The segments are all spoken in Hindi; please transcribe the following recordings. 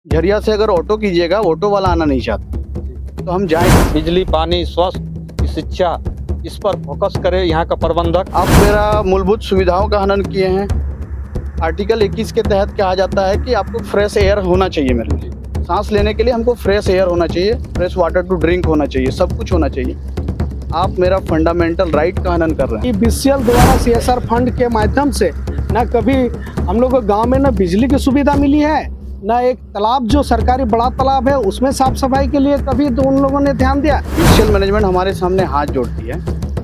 झरिया से अगर ऑटो कीजिएगा, ऑटो वाला आना नहीं चाहता, तो हम जाएंगे। बिजली, पानी, स्वास्थ्य, शिक्षा, इस पर फोकस करे यहाँ का प्रबंधक। आप मेरा मूलभूत सुविधाओं का हनन किए हैं। आर्टिकल 21 के तहत कहा जाता है कि आपको फ्रेश एयर होना चाहिए। मेरे लिए सांस लेने के लिए हमको फ्रेश एयर होना चाहिए, फ्रेश वाटर टू ड्रिंक होना चाहिए, सब कुछ होना चाहिए। आप मेरा फंडामेंटल राइट का हनन कर रहे हैं। बीसीएल द्वारा सीएसआर फंड के माध्यम से न कभी हम लोग को गांव में न बिजली की सुविधा मिली है, न एक तालाब जो सरकारी बड़ा तालाब है उसमें साफ सफाई के लिए कभी तो उन लोगों ने ध्यान दिया। बीसीएल मैनेजमेंट हमारे सामने हाथ जोड़ती है,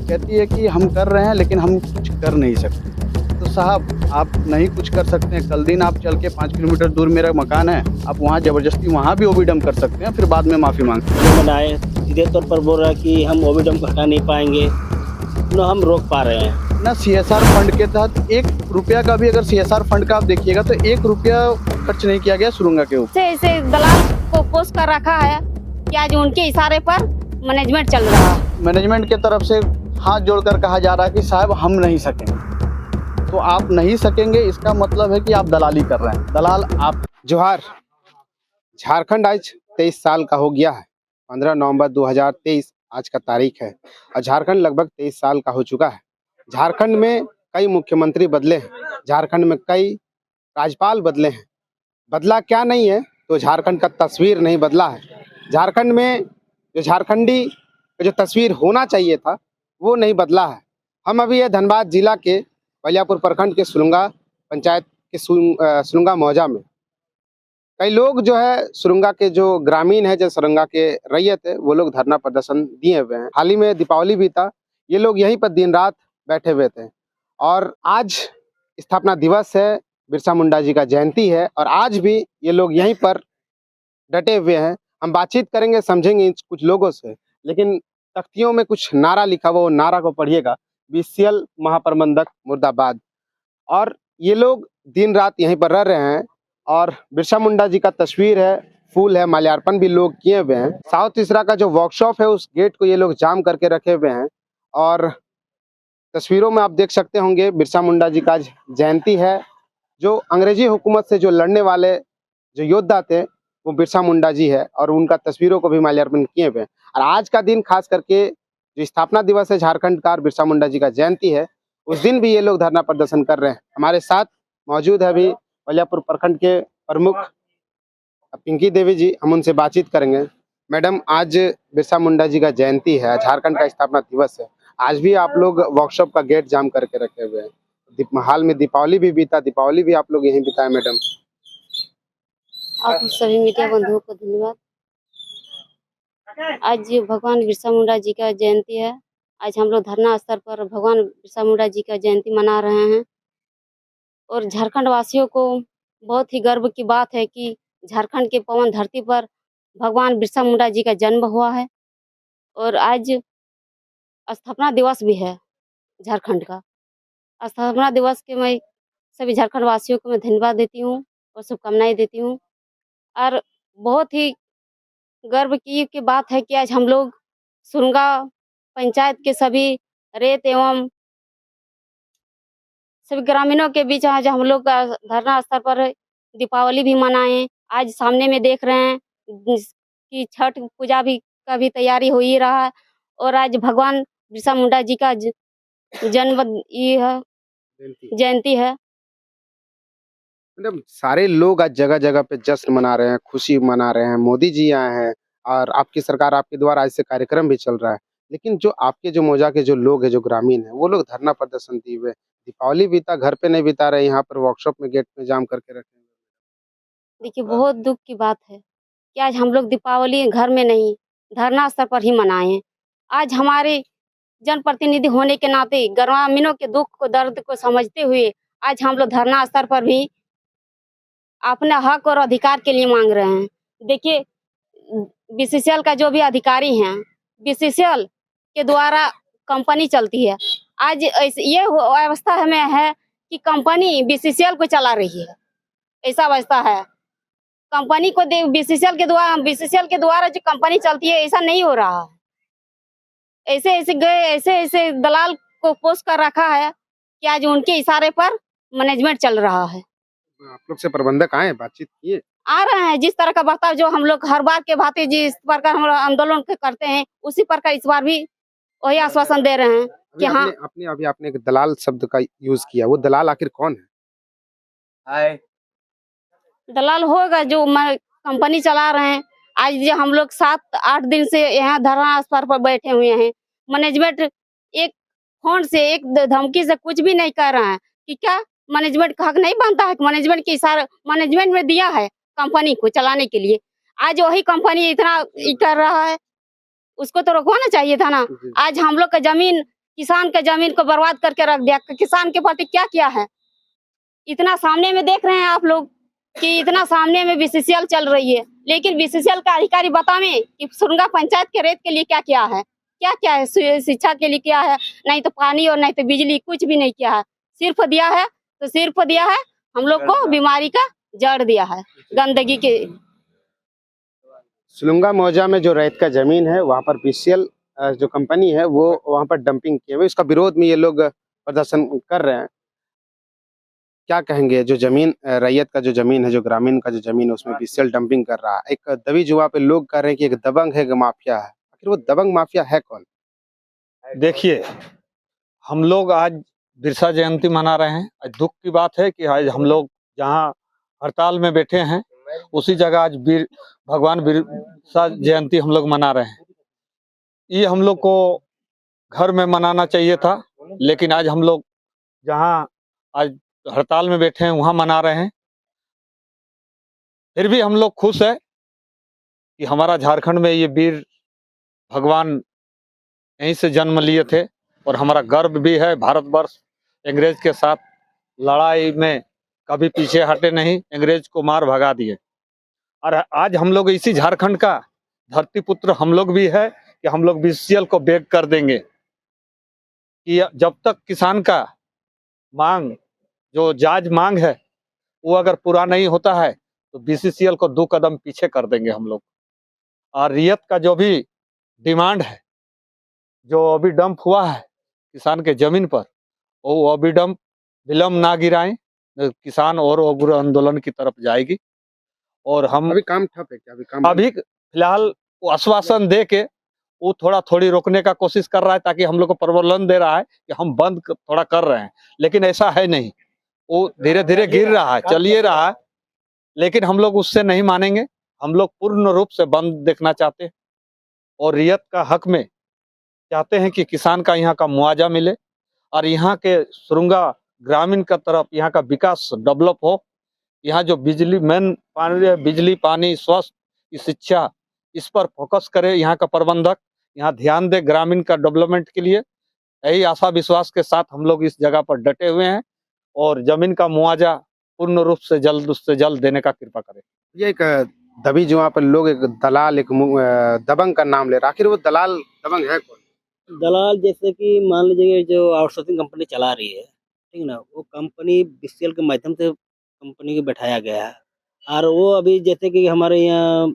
कहती है कि हम कर रहे हैं लेकिन हम कुछ कर नहीं सकते। तो साहब, आप नहीं कुछ कर सकते हैं, कल दिन आप चल के 5 किलोमीटर दूर मेरा मकान है, आप वहाँ ज़बरदस्ती वहाँ भी ओबीडम कर सकते हैं, फिर बाद में माफ़ी मांगते बनाए सीधे तौर पर बोल रहा है कि हम ओबीडम को हटा नहीं पाएंगे, न हम रोक पा रहे हैं। ना सीएसआर फंड के तहत 1 रुपया का भी, अगर सीएसआर फंड का आप देखिएगा तो 1 रुपया खर्च नहीं किया गया सुरंगा के ऊपर। ऐसे दलाल को पोस्ट कर रखा है कि आज उनके इशारे पर मैनेजमेंट चल रहा है। मैनेजमेंट के तरफ से हाथ जोड़कर कहा जा रहा है कि साहब हम नहीं सकेंगे। तो आप नहीं सकेंगे, इसका मतलब है कि आप दलाली कर रहे हैं। दलाल आप। जोहार। झारखंड आज 23 साल का हो गया है। 15 नवंबर 2023 आज का तारीख है और झारखंड लगभग 23 साल का हो चुका है। झारखंड में कई मुख्यमंत्री बदले हैं, झारखंड में कई राज्यपाल बदले हैं। बदला क्या नहीं है तो झारखंड का तस्वीर नहीं बदला है। झारखंड में जो झारखंडी का जो तस्वीर होना चाहिए था वो नहीं बदला है। हम अभी है धनबाद जिला के बलियापुर प्रखंड के सुरुंगा पंचायत के सुरुंगा मौजा में। कई लोग जो है सुरुंगा के जो ग्रामीण है, जो सुरुंगा के रैयत है, वो लोग धरना प्रदर्शन दिए हुए हैं। हाल ही में दीपावली बीता, ये लोग यहीं पर दिन रात बैठे हुए थे और आज स्थापना दिवस है, बिरसा मुंडा जी का जयंती है और आज भी ये लोग यहीं पर डटे हुए हैं। हम बातचीत करेंगे, समझेंगे कुछ लोगों से, लेकिन तख्तियों में कुछ नारा लिखा हुआ, वो नारा को पढ़िएगा, बीसीएल महाप्रबंधक मुर्दाबाद। और ये लोग दिन रात यहीं पर रह रहे हैं और बिरसा मुंडा जी का तस्वीर है, फूल है, माल्यार्पण भी लोग किए हुए हैं। साउथ तीसरा का जो वर्कशॉप है उस गेट को ये लोग जाम करके रखे हुए हैं और तस्वीरों में आप देख सकते होंगे बिरसा मुंडा जी का जयंती है। जो अंग्रेजी हुकूमत से जो लड़ने वाले जो योद्धा थे वो बिरसा मुंडा जी है और उनका तस्वीरों को भी माल्यार्पण किए हुए हैं। और आज का दिन खास करके जो स्थापना दिवस है झारखंड का, बिरसा मुंडा जी का जयंती है, उस दिन भी ये लोग धरना प्रदर्शन कर रहे हैं। हमारे साथ मौजूद है अभी बलियापुर प्रखंड के प्रमुख पिंकी देवी जी, हम उनसे बातचीत करेंगे। मैडम, आज बिरसा मुंडा जी का जयंती है, झारखंड का स्थापना दिवस है, आज भी आप लोग वर्कशॉप का गेट जाम करके रखे हुए हैं। हाल में दीपावली भी बीता, दीपावली भी आप लोग यहीं बिताए। मैडम, आप सभी मीडिया बंधुओं को धन्यवाद। आज भगवान बिरसा मुंडा जी का जयंती है। आज हम लोग धरना स्थल पर भगवान बिरसा मुंडा जी का जयंती मना रहे हैं और झारखंड वासियों को बहुत ही गर्व की बात है कि झारखंड के पवन धरती पर भगवान बिरसा मुंडा जी का जन्म हुआ है और आज स्थापना दिवस भी है झारखंड का। स्थापना दिवस के मैं सभी झारखंड वासियों को मैं धन्यवाद देती हूँ और शुभकामनाएं देती हूँ। और बहुत ही गर्व की बात है कि आज हम लोग सुरुंगा पंचायत के सभी रेत एवं सभी ग्रामीणों के बीच आज हम लोग धरना स्थल पर दीपावली भी मनाएं। आज सामने में देख रहे हैं कि छठ पूजा भी का भी तैयारी हो ही रहा है और आज भगवान बिरसा मुंडा जी का जन्म ये है, जयंती है। मैडम, सारे लोग आज जगह जगह पे जश्न मना रहे हैं, खुशी मना रहे हैं। मोदी जी आए हैं और आपकी सरकार, आपके द्वारा ऐसे कार्यक्रम भी चल रहा है, लेकिन जो आपके जो मौजा के जो लोग हैं, जो ग्रामीण है, वो लोग धरना प्रदर्शन दिए हुए। दीपावली बीता, घर पे नहीं बिता रहे, यहाँ पर वर्कशॉप में गेट में जाम करके रखे। देखिए, बहुत दुख की बात है कि आज हम लोग दीपावली घर में नहीं, धरना स्थल पर ही मनाए। आज हमारे जनप्रतिनिधि होने के नाते ग्रामीणों के दुख को, दर्द को समझते हुए आज हम लोग धरना स्थल पर भी अपने हक और अधिकार के लिए मांग रहे हैं। देखिए, बीसीसीएल का जो भी अधिकारी हैं, बीसीसीएल के द्वारा कंपनी चलती है। आज ये अवस्था हमें है कि कंपनी बीसीसीएल को चला रही है, ऐसा अवस्था है। कंपनी को बीसीसीएल के द्वारा जो कंपनी चलती है, ऐसा नहीं हो रहा है। ऐसे दलाल को पोस्ट कर रखा है कि आज उनके इशारे पर मैनेजमेंट चल रहा है। आप लोग से प्रबंधक आए, बातचीत किए? आ रहे हैं। जिस तरह का बर्ताव जो हम लोग हर बार के भांति जिस प्रकार हम लोग आंदोलन करते हैं, उसी प्रकार इस बार भी वही आश्वासन दे रहे हैं कि हाँ। आपने एक दलाल शब्द का यूज किया, वो दलाल आखिर कौन है? दलाल होगा जो कंपनी चला रहे हैं। आज जो हम लोग 7-8 दिन से यहाँ धरना स्थल पर बैठे हुए हैं, मैनेजमेंट एक फोन से एक धमकी से कुछ भी नहीं कर रहा है कि क्या मैनेजमेंट का हक नहीं बनता है? मैनेजमेंट की सारा मैनेजमेंट में दिया है कंपनी को चलाने के लिए। आज वही कंपनी इतना कर रहा है, उसको तो रोकवाना चाहिए था ना। आज हम लोग का जमीन, किसान का जमीन को बर्बाद करके रख दिया। किसान के प्रति क्या किया है? इतना सामने में देख रहे हैं आप लोग कि इतना सामने में बीसीसीएल चल रही है, लेकिन बीसीसीएल का अधिकारी बतावे कि सुरंगा पंचायत के रेत के लिए क्या किया है, क्या क्या है, शिक्षा के लिए क्या है, नहीं तो पानी और नहीं तो बिजली, कुछ भी नहीं किया है। सिर्फ दिया है तो सिर्फ दिया है हम लोग को बीमारी का जड़ दिया है, गंदगी के। सुलंगा मौजा में जो रेत का जमीन है, वहाँ पर बीसीसीएल जो कंपनी है वो वहाँ पर डंपिंग किए हुए, इसका विरोध में ये लोग प्रदर्शन कर रहे हैं। क्या कहेंगे? जो जमीन रैयत का जो जमीन है, जो ग्रामीण का जो जमीन है, उसमें बीसीसीएल डंपिंग कर रहा है। एक दबी जुआ पे लोग कह रहे हैं कि एक दबंग है, माफिया है। आखिर वो दबंग माफिया है कौन? देखिए, हम लोग आज बिरसा जयंती मना रहे हैं। आज दुख की बात है कि आज हम लोग जहाँ हड़ताल में बैठे हैं, उसी जगह आज भगवान बिरसा जयंती हम लोग मना रहे हैं। ये हम लोग को घर में मनाना चाहिए था, लेकिन आज हम लोग जहाँ आज हड़ताल में बैठे हैं वहाँ मना रहे हैं। फिर भी हम लोग खुश है कि हमारा झारखंड में ये वीर भगवान यहीं से जन्म लिए थे, और हमारा गर्व भी है। भारतवर्ष अंग्रेज के साथ लड़ाई में कभी पीछे हटे नहीं, अंग्रेज को मार भगा दिए। और आज हम लोग इसी झारखंड का धरती पुत्र हम लोग भी है कि हम लोग बीसीसीएल को बेग कर देंगे कि जब तक किसान का मांग, जो जायज मांग है, वो अगर पूरा नहीं होता है तो बीसीसीएल को 2 कदम पीछे कर देंगे हम लोग। और रियत का जो भी डिमांड है, जो अभी डंप हुआ है किसान के जमीन पर, वो अभी डंप विलम्ब ना गिराएं, किसान और उग्र आंदोलन की तरफ जाएगी। और हम अभी काम ठप है क्या? अभी फिलहाल वो आश्वासन दे के वो थोड़ी रोकने का कोशिश कर रहा है, ताकि हम लोग को प्रबोधन दे रहा है कि हम बंद थोड़ा कर रहे हैं, लेकिन ऐसा है नहीं। वो धीरे धीरे गिर रहा है, चलिए रहा है, लेकिन हम लोग उससे नहीं मानेंगे। हम लोग पूर्ण रूप से बंद देखना चाहते हैं, और रियत का हक में चाहते हैं कि किसान का यहाँ का मुआवजा मिले, और यहाँ के सुरंगा ग्रामीण का तरफ यहाँ का विकास डेवलप हो। यहाँ जो बिजली मेन पानी, बिजली, पानी, स्वास्थ्य, शिक्षा, इस पर फोकस करे यहाँ का प्रबंधक, यहाँ ध्यान दे ग्रामीण का डेवलपमेंट के लिए। यही आशा विश्वास के साथ हम लोग इस जगह पर डटे हुए हैं, और जमीन का मुआवजा पूर्ण रूप से जल्द देने का कृपा करें। ये एक दबी जुआ पर लोग एक दलाल, एक दबंग का नाम ले रहा। आखिर वो दलाल दबंग है कौन? दलाल जैसे कि मान लीजिए जो आउटसोर्सिंग कंपनी चला रही है, ठीक ना, वो कंपनी बीसीसीएल के माध्यम से कंपनी को बैठाया गया है। और वो अभी जैसे कि हमारे यहाँ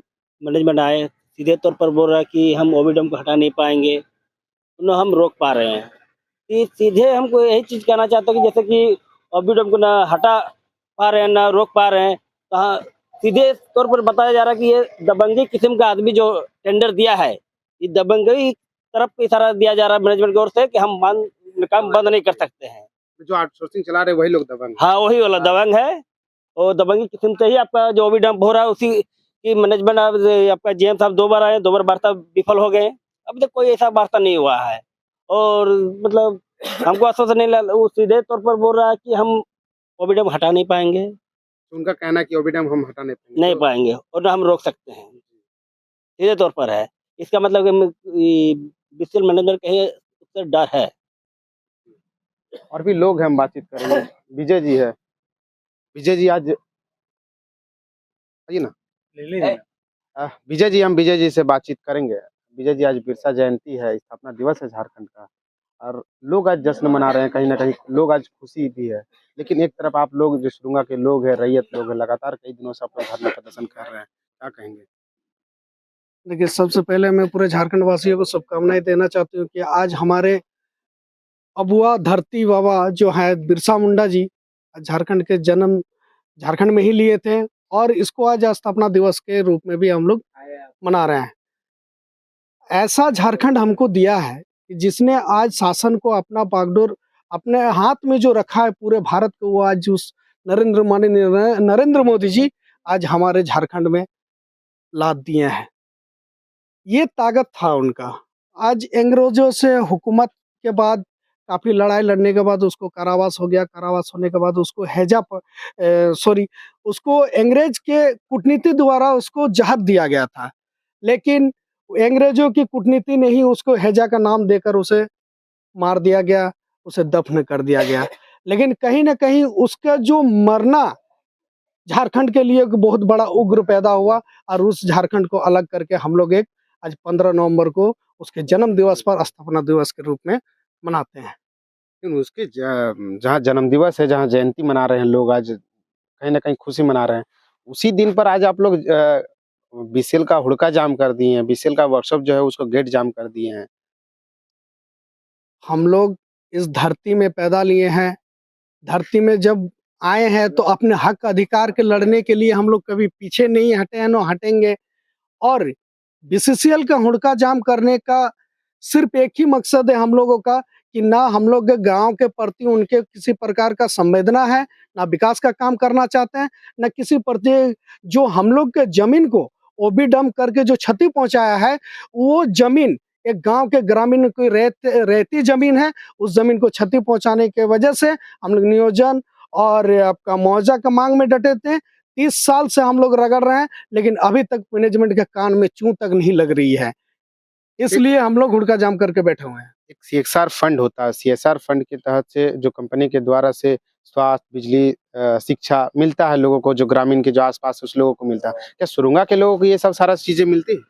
मैनेजमेंट आए, सीधे तौर पर बोल रहा है कि हम ओबीडम को हटा नहीं पाएंगे, न हम रोक पा रहे हैं। कि सीधे हमको यही चीज़ कहना चाहता है कि जैसे कि ओबीडम को ना हटा पा रहे हैं, ना रोक पा रहे हैं, कहाँ सीधे तौर पर बताया जा रहा है कि ये दबंगी किस्म का आदमी जो टेंडर दिया है, ये दबंगी तरफ इशारा दिया जा रहा है मैनेजमेंट की ओर से कि हम काम बंद नहीं कर सकते हैं। जो आउटसोर्सिंग चला रहे वही लोग दबंग? हाँ, वही वाला दबंग है। और दबंगी किस्म से ही आपका जो भी डंप हो रहा है, उसी की मैनेजमेंट आपका जीएम साहब 2 बार आए, 2 बार वार्ता विफल हो गए। अभी तक कोई ऐसा वार्ता नहीं हुआ है, और मतलब हमको आश्वासन नहीं लगा। वो सीधे तौर पर बोल रहा है कि हम ओबीडम हटा नहीं पाएंगे। उनका कहना है कि ओबीडम हम हटा नहीं पाएंगे, और ना हम रोक सकते हैं, सीधे तौर पर है। इसका मतलब बीसीसीएल मैनेजमेंट कहे उससे डर है। और भी लोग हैं, हम बातचीत करेंगे। विजय जी है। विजय जी आज आइए ना। विजय जी, हम विजय जी से बातचीत करेंगे। विजय जी, आज बिरसा जयंती है, स्थापना दिवस है झारखंड का, और लोग आज जश्न मना रहे हैं। कहीं ना कहीं लोग आज खुशी भी है, लेकिन एक तरफ आप लोग जो सुरंगा के लोग हैं, रैयत लोग हैं, लगातार कई दिनों से अपना धरना प्रदर्शन कर रहे हैं। क्या कहेंगे? देखिए, सबसे पहले मैं पूरे झारखंड वासियों को शुभकामनाएं देना चाहती हूँ कि आज हमारे अबुआ धरती बाबा जो है बिरसा मुंडा जी, झारखंड के जन्म झारखंड में ही लिए थे, और इसको आज स्थापना दिवस के रूप में भी हम लोग मना रहे हैं। ऐसा झारखंड हमको दिया है कि जिसने आज शासन को अपना बागडोर अपने हाथ में जो रखा है पूरे भारत को, वो आज उस नरेंद्र मोदी जी आज हमारे झारखंड में लाद दिए हैं। ये ताकत था उनका। आज अंग्रेजों से हुकूमत के बाद काफ़ी लड़ाई लड़ने के बाद उसको कारावास हो गया। कारावास होने के बाद उसको उसको अंग्रेज के कूटनीति द्वारा उसको जहर दिया गया था। लेकिन अंग्रेजों की कूटनीति ने ही उसको हैजा का नाम देकर उसे मार दिया गया, उसे दफन कर दिया गया। लेकिन कहीं न कहीं उसका जो मरना झारखंड के लिए एक बहुत बड़ा उग्र पैदा हुआ और उस झारखंड को अलग करके हम लोग एक आज 15 नवंबर को उसके जन्म दिवस पर स्थापना दिवस के रूप में मनाते हैं। लेकिन उसके जहाँ जन्म दिवस है, जहाँ जयंती मना रहे हैं लोग, आज कहीं ना कहीं खुशी मना रहे हैं, उसी दिन पर आज आप लोग बीसीएल का हुड़का जाम कर दिए हैं, बीसीएल का वर्कशॉप जो है उसको गेट जाम कर दिए हैं। हम लोग इस धरती में पैदा लिए हैं, धरती में जब आए हैं तो अपने हक अधिकार के लड़ने के लिए हम लोग कभी पीछे नहीं हटे हैं, न हटेंगे। और बीसीसीएल का हुड़का जाम करने का सिर्फ एक ही मकसद है हम लोगों का कि ना हम लोग गांव के प्रति उनके किसी प्रकार का संवेदना है, ना विकास का काम करना चाहते हैं, ना किसी प्रति जो हम लोग के जमीन को ओबीडम करके जो क्षति पहुंचाया है, वो जमीन एक गांव के ग्रामीण की रहती जमीन है। उस जमीन को क्षति पहुंचाने के वजह से हम लोग नियोजन और आपका मुआवजा का मांग में डटे थे। 30 साल से हम लोग रगड़ रहे हैं, लेकिन अभी तक मैनेजमेंट के कान में चूं तक नहीं लग रही है। इसलिए हम लोग हुड़का जाम करके बैठे हुए हैं। एक सीएसआर फंड होता है, सीएसआर फंड के तहत से जो कंपनी के द्वारा से स्वास्थ्य, बिजली, शिक्षा मिलता है लोगों को, जो ग्रामीण के जो आसपास उस लोगों को मिलता है। क्या सुरुंगा के लोगों को ये सब सारा चीजें मिलती है?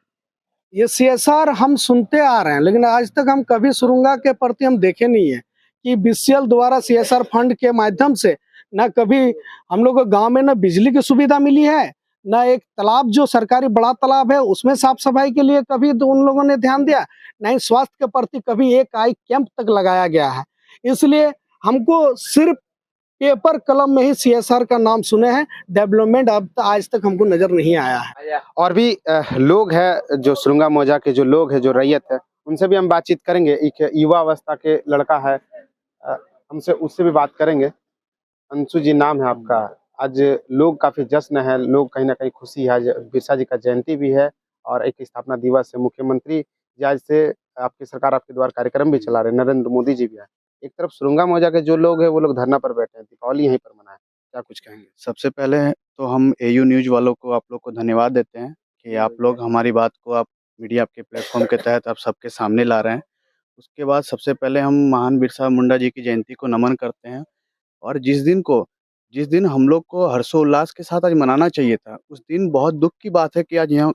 ये सीएसआर हम सुनते आ रहे हैं, लेकिन आज तक हम कभी सुरुंगा के प्रति हम देखे नहीं है कि बीसीएल द्वारा सीएसआर फंड के माध्यम से ना कभी हम लोग को गांव में ना बिजली की सुविधा मिली है, ना एक तालाब जो सरकारी बड़ा तालाब है उसमें साफ सफाई के लिए कभी तो उन लोगों ने ध्यान दिया, ना ही स्वास्थ्य के प्रति कभी एक आई कैंप तक लगाया गया है। इसलिए हमको सिर्फ पेपर कलम में ही सीएसआर का नाम सुने हैं, डेवलपमेंट अब तक आज तक हमको नजर नहीं आया है। और भी लोग हैं जो सुरुंगा मौजा के जो लोग हैं, जो रैयत है, उनसे भी हम बातचीत करेंगे। एक युवा अवस्था के लड़का है, हमसे उससे भी बात करेंगे। अंशु जी नाम है आपका। आज लोग काफी जश्न है, लोग कहीं ना कहीं खुशी है। आज बिरसा जी का जयंती भी है और एक स्थापना दिवस है। मुख्यमंत्री जी आज से आपकी सरकार आपके द्वारा कार्यक्रम भी चला रहे, नरेंद्र मोदी जी भी है। एक तरफ सुरुंगा मौजा के जो लोग हैं वो लोग धरना पर बैठे हैं, दीपावली यहीं पर मनाए, क्या कुछ कहेंगे? सबसे पहले तो हम एयू न्यूज़ वालों को, आप लोग को धन्यवाद देते हैं कि आप लोग हमारी बात को आप मीडिया के प्लेटफॉर्म के तहत आप सबके सामने ला रहे हैं। उसके बाद सबसे पहले हम महान बिरसा मुंडा जी की जयंती को नमन करते हैं। और जिस दिन हम लोग को हर्षोल्लास के साथ आज मनाना चाहिए था, उस दिन बहुत दुःख की बात है कि आज यहाँ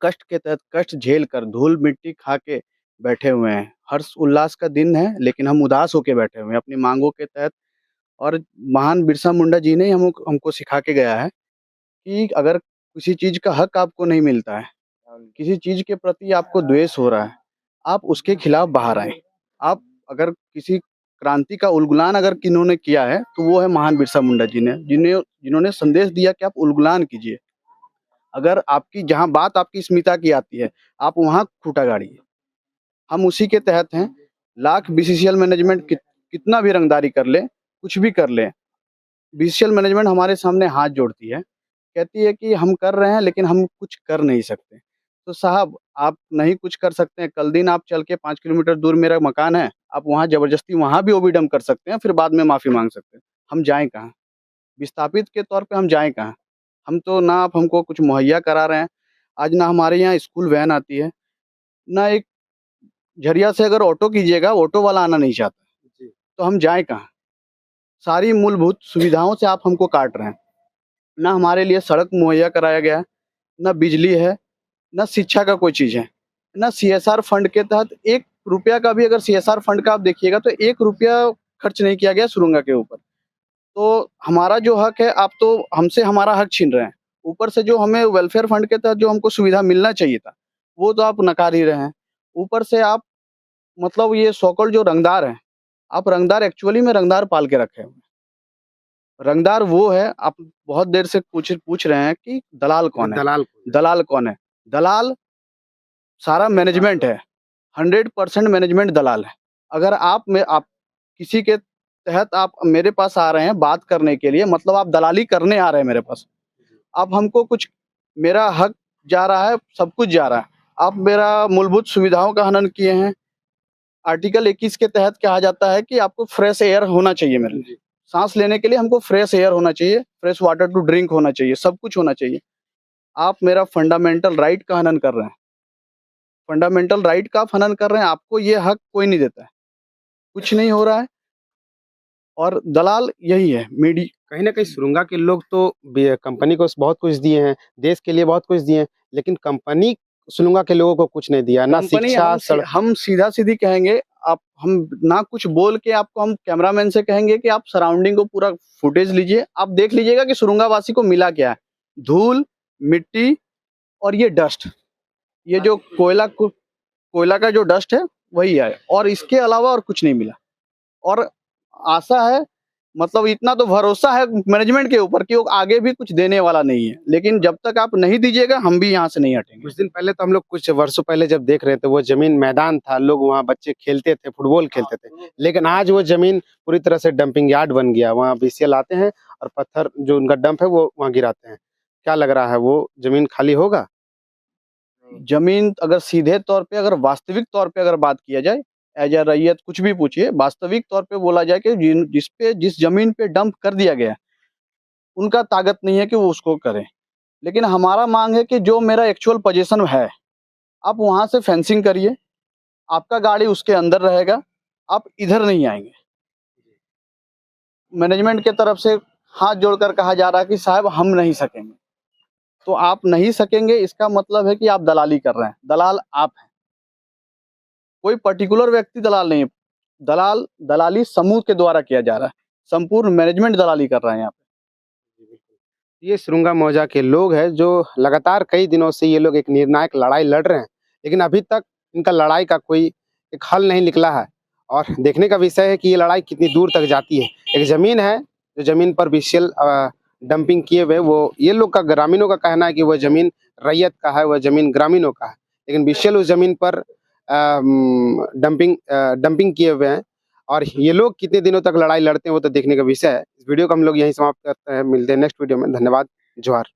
कष्ट के तहत कष्ट झेल कर धूल मिट्टी खा के बैठे हुए हैं। हर्ष उल्लास का दिन है, लेकिन हम उदास होके बैठे हुए हैं अपनी मांगों के तहत। और महान बिरसा मुंडा जी ने ही हमको सिखा के गया है कि अगर किसी चीज़ का हक आपको नहीं मिलता है, किसी चीज़ के प्रति आपको द्वेष हो रहा है, आप उसके खिलाफ बाहर आएँ। आप अगर किसी क्रांति का उलगुलान अगर किन्होंने किया है, तो वो है महान बिरसा मुंडा जी ने, जिन्होंने संदेश दिया कि आप उलगुलान कीजिए। अगर आपकी जहाँ बात आपकी स्मिता की आती है, आप वहाँ खूंटा गाड़िए। हम उसी के तहत हैं। लाख बीसीसीएल मैनेजमेंट कितना भी रंगदारी कर ले, कुछ भी कर ले, बीसीसीएल मैनेजमेंट हमारे सामने हाथ जोड़ती है, कहती है कि हम कर रहे हैं लेकिन हम कुछ कर नहीं सकते। तो साहब, आप नहीं कुछ कर सकते हैं, कल दिन आप चल के 5 किलोमीटर दूर मेरा मकान है, आप वहाँ ज़बरदस्ती वहाँ भी ओबीडम कर सकते हैं, फिर बाद में माफ़ी माँग सकते हैं। हम जाएँ कहाँ? विस्थापित के तौर पे हम जाएँ कहाँ? हम तो ना आप हमको कुछ मुहैया करा रहे हैं। आज ना हमारे यहाँ स्कूल वैन आती है, ना एक झरिया से अगर ऑटो कीजिएगा, ऑटो वाला आना नहीं चाहता। तो हम जाएँ कहाँ? सारी मूलभूत सुविधाओं से आप हमको काट रहे हैं। ना हमारे लिए सड़क मुहैया कराया गया है, ना बिजली है, ना शिक्षा का कोई चीज़ है, ना सीएसआर फंड के तहत 1 रुपया का भी, अगर सीएसआर फंड का आप देखिएगा तो 1 रुपया खर्च नहीं किया गया सुरुंगा के ऊपर। तो हमारा जो हक है, आप तो हमसे हमारा हक छीन रहे हैं। ऊपर से जो हमें वेलफेयर फंड के तहत जो हमको सुविधा मिलना चाहिए था, वो तो आप नकार ही रहे हैं। ऊपर से आप मतलब ये सो कॉल्ड जो रंगदार हैं, आप रंगदार एक्चुअली में रंगदार पाल के रखे हुए हैं। रंगदार वो है, आप बहुत देर से पूछ रहे हैं कि दलाल कौन है? दलाल दलाल कौन है? दलाल सारा मैनेजमेंट है। 100% मैनेजमेंट दलाल है। अगर आप किसी के तहत आप मेरे पास आ रहे हैं बात करने के लिए, मतलब आप दलाली करने आ रहे हैं मेरे पास। आप हमको कुछ, मेरा हक जा रहा है, सब कुछ जा रहा है। आप मेरा मूलभूत सुविधाओं का हनन किए हैं। आर्टिकल 21 के तहत कहा जाता है कि आपको फ्रेश एयर होना चाहिए मेरे लिए। सांस लेने के लिए हमको फ्रेश एयर होना चाहिए, फ्रेश वाटर टू ड्रिंक होना चाहिए, सब कुछ होना चाहिए। आप मेरा फंडामेंटल राइट का हनन कर रहे हैं। फंडामेंटल राइट का आप हनन कर रहे हैं, आपको ये हक कोई नहीं देता है। कुछ नहीं हो रहा है और दलाल यही है कहीं ना कहीं सुरुंगा के लोग तो कंपनी को बहुत कुछ दिए हैं, देश के लिए बहुत कुछ दिए हैं, लेकिन कंपनी सुरुंगा के लोगों को कुछ नहीं दिया, ना कंपनी शिक्षा हम सीधा सीधी कहेंगे, आप हम ना कुछ बोल के आपको, हम कैमरामैन से कहेंगे कि आप सराउंडिंग को पूरा फुटेज लीजिए, आप देख लीजिएगा कि सुरुंगावासी को मिला क्या है। धूल, मिट्टी और ये डस्ट, ये जो कोयला का जो डस्ट है वही है, और इसके अलावा और कुछ नहीं मिला। और आशा है, मतलब इतना तो भरोसा है मैनेजमेंट के ऊपर कि वो आगे भी कुछ देने वाला नहीं है, लेकिन जब तक आप नहीं दीजिएगा हम भी यहाँ से नहीं हटेंगे। कुछ दिन पहले तो हम लोग कुछ वर्षों पहले जब देख रहे थे, वो जमीन मैदान था, लोग वहाँ बच्चे खेलते थे, फुटबॉल खेलते थे, लेकिन आज वो जमीन पूरी तरह से डंपिंग यार्ड बन गया। वहाँ बीसीएल आते हैं और पत्थर जो उनका डंप है वो वहाँ गिराते हैं। क्या लग रहा है, वो जमीन खाली होगा? जमीन अगर सीधे तौर पे, अगर वास्तविक तौर पे अगर बात किया जाए, एज ए रैयत कुछ भी पूछिए, वास्तविक तौर पे बोला जाए कि जिस जमीन पे डंप कर दिया गया है, उनका ताकत नहीं है कि वो उसको करें। लेकिन हमारा मांग है कि जो मेरा एक्चुअल पोजीशन है, आप वहां से फेंसिंग करिए, आपका गाड़ी उसके अंदर रहेगा, आप इधर नहीं आएंगे। मैनेजमेंट के तरफ से हाथ जोड़कर कहा जा रहा है कि साहब हम नहीं सकेंगे, तो आप नहीं सकेंगे इसका मतलब है कि आप दलाली कर रहे हैं। दलाल आप हैं, कोई पर्टिकुलर व्यक्ति दलाल नहीं है। दलाली समूह के द्वारा किया जा रहा है, संपूर्ण मैनेजमेंट दलाली कर रहे हैं यहाँ पे। ये सुरुंगा मौजा के लोग हैं जो लगातार कई दिनों से ये लोग एक निर्णायक लड़ाई लड़ रहे हैं, लेकिन अभी तक इनका लड़ाई का कोई एक हल नहीं निकला है। और देखने का विषय है कि ये लड़ाई कितनी दूर तक जाती है। एक जमीन है, जो जमीन पर बीसीएल डंपिंग किए हुए, वो ये लोग का, ग्रामीणों का कहना है कि वह जमीन रैयत का है, वह जमीन ग्रामीणों का है, लेकिन बीसीएल उस जमीन पर डंपिंग किए हुए हैं। और ये लोग कितने दिनों तक लड़ाई लड़ते हैं वो तो देखने का विषय है। इस वीडियो को हम लोग यहीं समाप्त करते हैं, मिलते हैं नेक्स्ट वीडियो में। धन्यवाद, जोहार।